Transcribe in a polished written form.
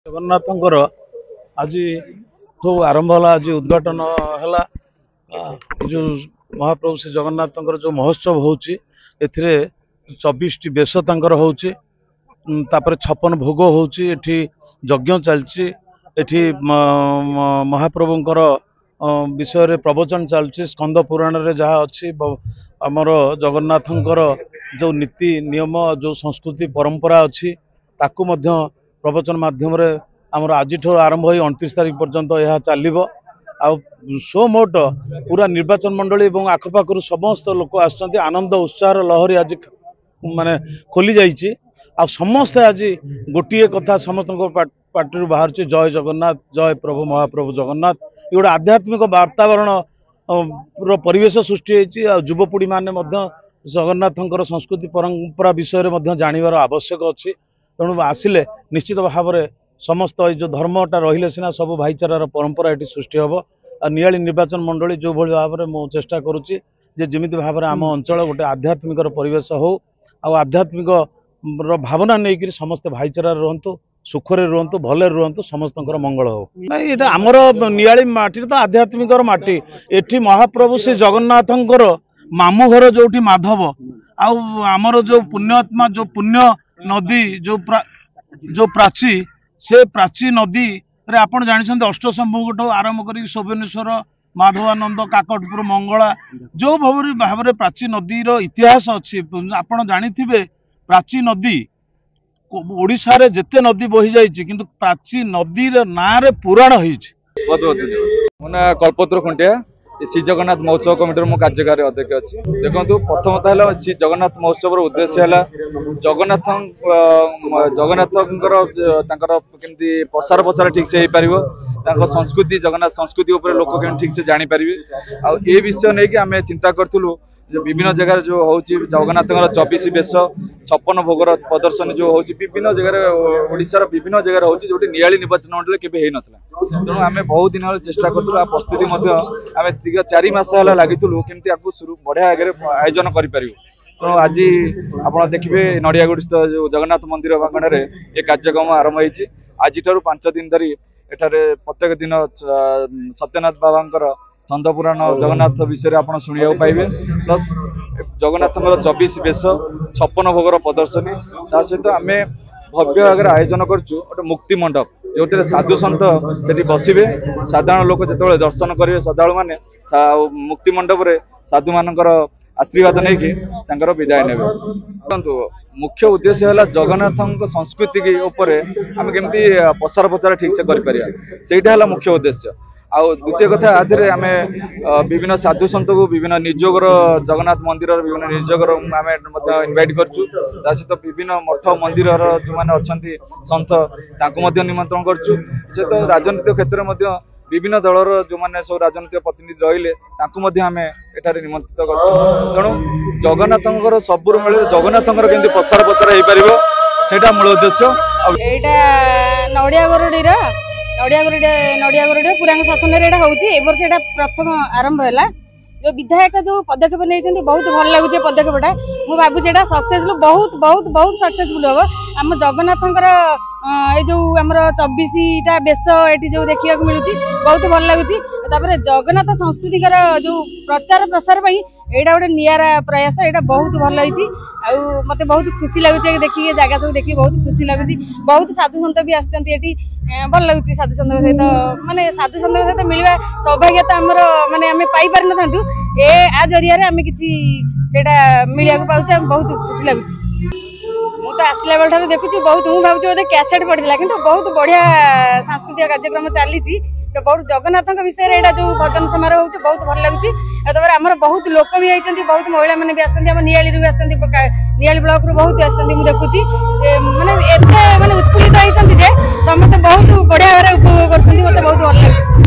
जगन्नाथंकर आज जो आरंभ है आज उद्घाटन है जो महाप्रभु श्री जगन्नाथंकर जो महोत्सव होची एथिरे 24 टी बेश तांकर होची तापर 56 भोग होची एठी यज्ञ चलची एठी महाप्रभुंकर विषय रे प्रवचन चलची स्कंद पुराण रे जहाँ अच्छी आमर जगन्नाथंकर जो नीति नियम जो संस्कृति परंपरा अच्छी ताकू मध्य प्रवचन माध्यम रे आमर आज आरंभ हो 29 तारिख पर्यंत यह चलो आ सो मोट पूरा निर्वाचन मंडली और आखपाखर समस्त लोक आनंद उत्साह लहरी आज माने खोली जाइए आ समस्ते आज गोटे कथा समस्त पार्टी बाहर जय जगन्नाथ जय प्रभु महाप्रभु जगन्नाथ ये गोटे आध्यात्मिक वातावरण परिवेश सृष्टि युवपीढ़ी माने जगन्नाथंकर संस्कृति परंपरा विषय में जानवर आवश्यक अच्छी तेणु आसिले निश्चित भाव में समस्त जो धर्मटा रहिले सिना सब भाईचारार परंपरा ये सृष्टि हम नियाली निर्वाचन मंडली जो भाई भाव में मु चेष्टा करुच्ची जमी भाव में आम अंचल गोटे आध्यात्मिक परिवेश हो आध्यात्मिक भावना नहीं समस्ते भाईचारा रुहतु सुखरे रुहतु भले रुहतु समस्त मंगल हो नहीं ये आमर नियाली माटी तो आध्यात्मिक माटी एठी महाप्रभु श्री जगन्नाथंकर मामू घर जो माधव आमर जो पुण्यात्मा जो पुण्य नदी जो प्राची से प्राची नदी रे आपण जानिछन्ते अष्टशंभु आरंभ करी शोभनेश्वर माधवानंद काकटपुर मंगला जो भाव में प्राची नदी रो इतिहास अच्छी आपण जानिथिबे प्राची नदी ओडिशा रे जेते नदी बही जाइछि किंतु प्राची नदी रे नाँ रे पुराण होइछि। बहुत बहुत धन्यवाद। मुना कल्पत्र खुंटिया श्री जगन्नाथ महोत्सव कमिटर मो कार्यकारी अध्यक्ष अच्छी देखो प्रथमतः है श्री जगन्नाथ महोत्सव उद्देश्य है जगन्नाथंकर केमती प्रसार प्रचार ठीक से हो संस्कृति जगन्नाथ संस्कृति उपर लोक के ठीक से जानीपर आ विषय नहीं कि आम चिंता करूँ विभिन्न जगह जो हूँ जगन्नाथ 24 बेश 56 भोगर प्रदर्शन जो हूँ विभिन्न जगह ओडिशार विभिन्न जगह हूँ जो नियाली निर्वाचन मंडल केवे हो नाला तेणु आम बहुत दिन प्रचेषा करूँ प्रस्तुति आम दीर्घ 4 मास है लगिलु केमती आपको बढ़िया आगे आयोजन करूँ तेणु आज आप देखिए नड़ियागुड़ी स्थित जो जगन्नाथ मंदिर बागण में ये कार्यक्रम आरंभ होती आज 5 दिन धरी एठारे प्रत्येक दिन सत्यनाथ बाबा छंदपुराण जगन्नाथ विषय आप शुणा पाइबे प्लस जगन्नाथ 24 बेश 56 भोगर प्रदर्शनी ता सहित आम भव्य आगे आयोजन करूँ गोटे मुक्ति मंडप जो साधु सन्त से बसवे साधारण लोक जो दर्शन करेंगे श्रद्धालु मैंने मुक्ति मंडप रे साधु मानकर आशीर्वाद नहीं विदाय ने मुख्य उद्देश्य है जगन्नाथ संस्कृति के ऊपर आम केमती प्रसार प्रचार ठीक से करा मुख्य उद्देश्य आ द्वितीय कथा आधे आम विभिन्न साधु सन्त को विभिन्न निजोगर जगन्नाथ मंदिर विभिन्न निजोगर आम इनवाइट करूँ सहित विभिन्न मठ मंदिर जो मैंने अच्छा सन्थ निमंत्रण करूँ से तो राजनीतिक क्षेत्र में विभिन्न दलर जो मैंने सब राजनीतिक प्रतिनिधि रही आम एठारे निमंत्रित करूँ तेणु जगन्नाथ सबुर मिले जगन्नाथ केमती प्रसार प्रचार हो पार से मूल उद्देश्य नड़ियागुड़ी पुराण शासन होवर्ष प्रथम आरंभ है जो विधायक जो पदक्षेप नहीं बहुत भल लगुच पदक्षेपटा मुझे भावुँ सक्सेसफुल बहुत बहुत बहुत सक्सेसफुल हम आम जगन्नाथंकर ये जो आमर 24टा बेश ये जो देखा मिलूँ बहुत भल लगुच जगन्नाथ संस्कृतिकर जो प्रचार प्रसार यहाँ गोटे निरा प्रयास यहाँ बहुत भल होती मत बहुत खुशी लगुच देखिए जगह सब देखिए बहुत खुशी लगुच बहुत साधु सन्त भी आसती भल लगुच साधु सन्त सहित माने साधु सन्त सहित मिलवा सौभाग्य तो आमर माने आम पाई न था आ जरिया आम कि मिलवा पाचे बहुत खुशी लगुच मुझे आसला बेल देखुची बहुत मुझे भावुँ बोधे कैसेट पड़ता कि बहुत बढ़िया सांस्कृतिक कार्यक्रम चली बहुत जगन्नाथ विषय यहाँ जो भजन समारोह हो बहुत भल लगुच आमर बहुत लोक भी होती बहुत महिला मैंने भी आम नियाली भी नियाली ब्लॉक रू बहुत आसुँच देखुची माने एत माने उत्फुल्लित होती समस्त बहुत बढ़िया भाव उपभोग करते बहुत भल लगे।